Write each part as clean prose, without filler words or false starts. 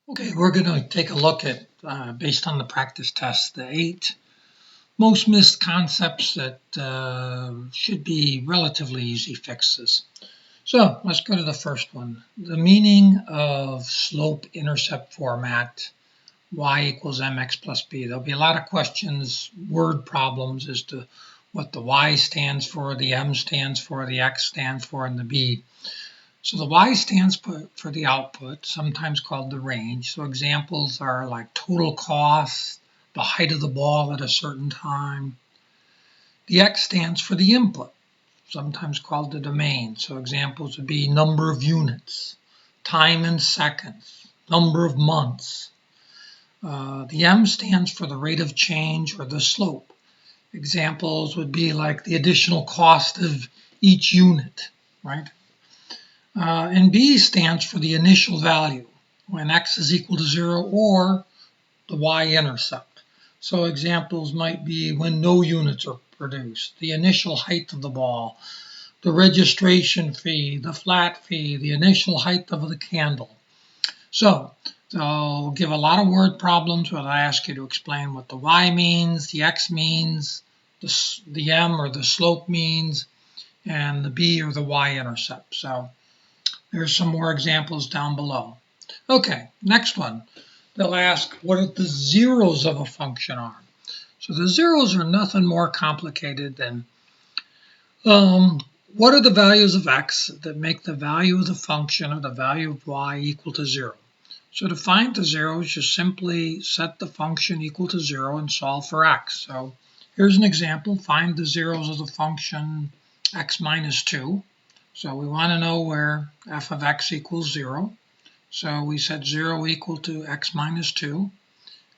Okay, we're going to take a look at, based on the practice test, the 8 most missed concepts that should be relatively easy fixes. So let's go to the first one. The meaning of slope-intercept format, y equals mx plus b. There'll be a lot of questions, word problems as to what the y stands for, the m stands for, the x stands for, and the b. So the Y stands for the output, sometimes called the range. So examples are like total cost, the height of the ball at a certain time. The X stands for the input, sometimes called the domain. So examples would be number of units, time in seconds, number of months. The M stands for the rate of change or the slope. Examples would be like the additional cost of each unit, right? And B stands for the initial value when x is equal to 0 or the y-intercept. So examples might be when no units are produced, the initial height of the ball, the registration fee, the flat fee, the initial height of the candle. So they'll give a lot of word problems where I ask you to explain what the y means, the x means, the m or the slope means, and the b or the y-intercept. So there's some more examples down below. Okay, next one. They'll ask what the zeros of a function are. So the zeros are nothing more complicated than what are the values of x that make the value of the function or the value of y equal to 0. So to find the zeros, you simply set the function equal to 0 and solve for x. So here's an example. Find the zeros of the function x minus 2. So we want to know where f of x equals 0. So we set 0 equal to x minus 2.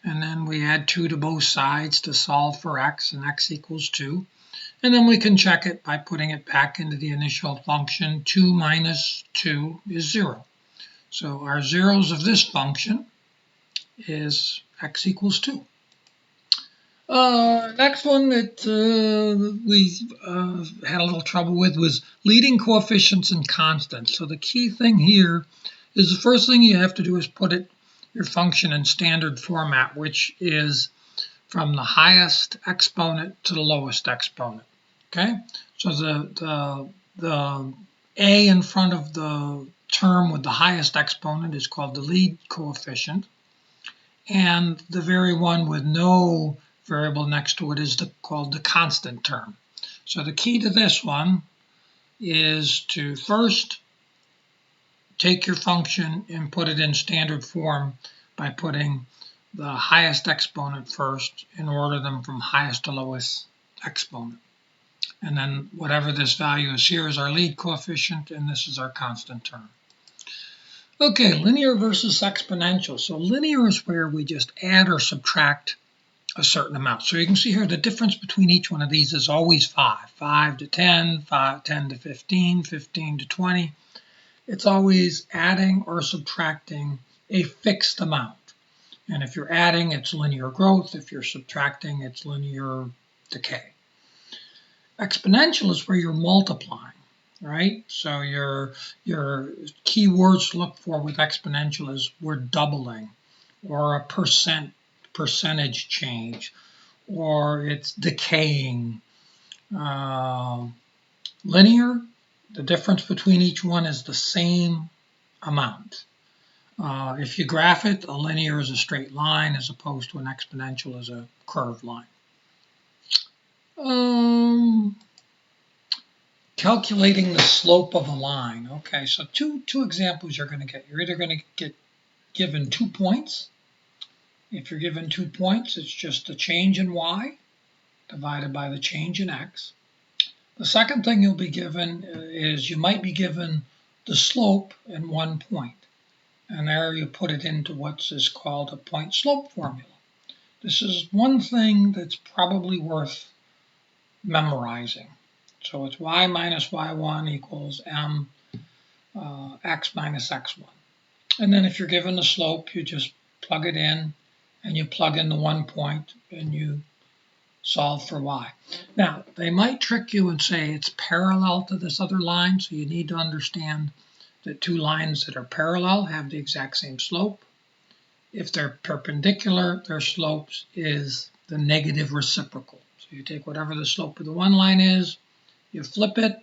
And then we add 2 to both sides to solve for x, and x equals 2. And then we can check it by putting it back into the initial function. 2 minus 2 is 0. So our zeros of this function is x equals 2. Next one that we had a little trouble with was leading coefficients and constants. So the key thing here is the first thing you have to do is put your function in standard format, which is from the highest exponent to the lowest exponent. Okay, so the a in front of the term with the highest exponent is called the lead coefficient, and the very one with no variable next to it is called the constant term. So the key to this one is to first take your function and put it in standard form by putting the highest exponent first and order them from highest to lowest exponent. And then whatever this value is here is our lead coefficient, and this is our constant term. Okay, linear versus exponential. So linear is where we just add or subtract a certain amount. So you can see here the difference between each one of these is always 5. 5 to 10, 10 to 15, 15 to 20. It's always adding or subtracting a fixed amount. And if you're adding, it's linear growth. If you're subtracting, it's linear decay. Exponential is where you're multiplying, right? So your key words to look for with exponential is we're doubling, or a percentage change, or it's decaying. Linear, the difference between each one is the same amount. If you graph it, a linear is a straight line as opposed to an exponential is a curved line. Calculating the slope of a line. Okay, so two examples you're going to get. You're either going to get given 2 points. If you're given 2 points, it's just the change in y divided by the change in x. The second thing you'll be given is you might be given the slope in 1 point. And there you put it into what is called a point slope formula. This is one thing that's probably worth memorizing. So it's y minus y1 equals m x minus x1. And then if you're given the slope, you just plug it in, and you plug in the 1 point, and you solve for y. Now, they might trick you and say it's parallel to this other line, so you need to understand that 2 lines that are parallel have the exact same slope. if they're perpendicular, their slopes is the negative reciprocal. So you take whatever the slope of the one line is, you flip it,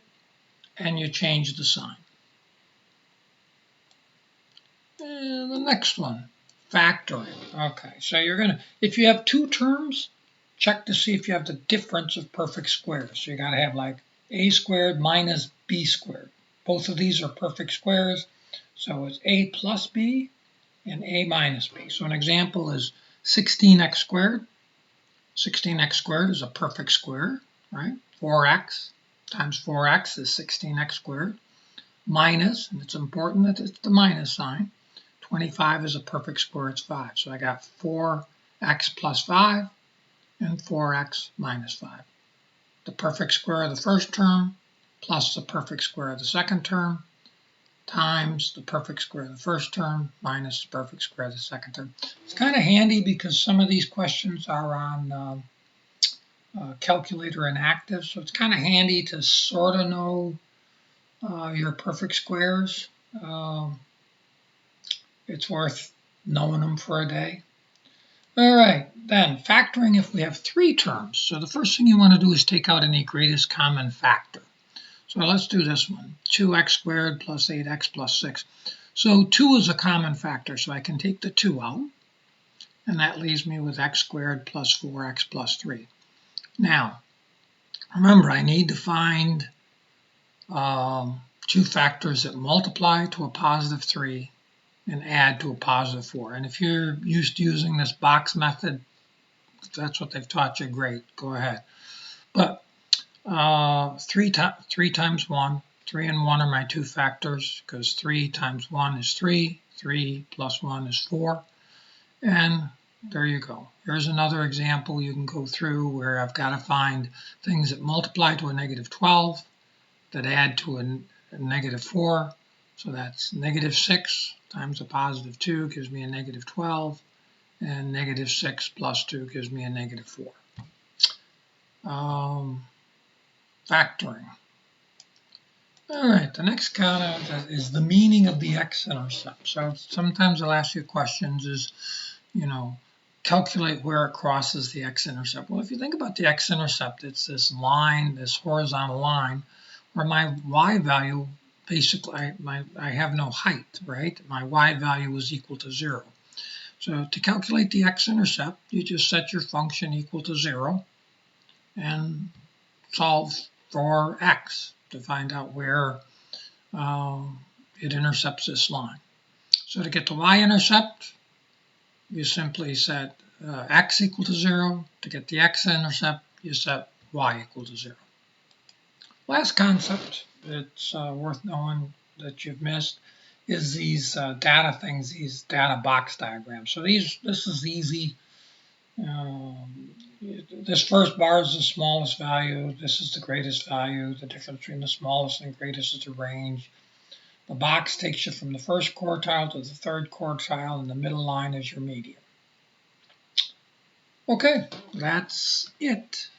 and you change the sign. And the next one, factoring. Okay, so you're going to, if you have two terms, check to see if you have the difference of perfect squares. So you got to have like a squared minus b squared. Both of these are perfect squares, so it's a plus b and a minus b. So an example is 16x squared. 16x squared is a perfect square, right? 4x times 4x is 16x squared. Minus, and it's important that it's the minus sign, 25 is a perfect square, it's 5. So I got 4x plus 5 and 4x minus 5. The perfect square of the first term plus the perfect square of the second term times the perfect square of the first term minus the perfect square of the second term. It's kind of handy because some of these questions are on calculator inactive, so it's kind of handy to sort of know your perfect squares. It's worth knowing them for a day. All right, then factoring if we have three terms. So the first thing you want to do is take out any greatest common factor. So let's do this one, 2x squared plus 8x plus 6. So 2 is a common factor, so I can take the 2 out, and that leaves me with x squared plus 4x plus 3. Now, remember, I need to find two factors that multiply to a positive 3 and add to a positive 4. And if you're used to using this box method, if that's what they've taught you, great, go ahead. But 3 times 1, 3 and 1 are my two factors, because 3 times 1 is 3, 3 plus 1 is 4, and there you go. Here's another example you can go through where I've got to find things that multiply to a negative 12, that add to a negative 4, so that's negative 6 times a positive 2 gives me a negative 12, and negative 6 plus 2 gives me a negative 4. Factoring. All right, the next kind is the meaning of the x-intercept. So sometimes I'll ask you questions is, calculate where it crosses the x-intercept. Well, if you think about the x-intercept, it's this line, this horizontal line, where my y value, basically, I have no height, right? My y value is equal to 0. So to calculate the x-intercept, you just set your function equal to 0 and solve for x to find out where it intercepts this line. So to get the y-intercept, you simply set x equal to 0. To get the x-intercept, you set y equal to 0. Last concept that's worth knowing that you've missed is these data things, these data box diagrams. So this is easy. This first bar is the smallest value. This is the greatest value. The difference between the smallest and greatest is the range. The box takes you from the first quartile to the third quartile, and the middle line is your median. Okay, that's it.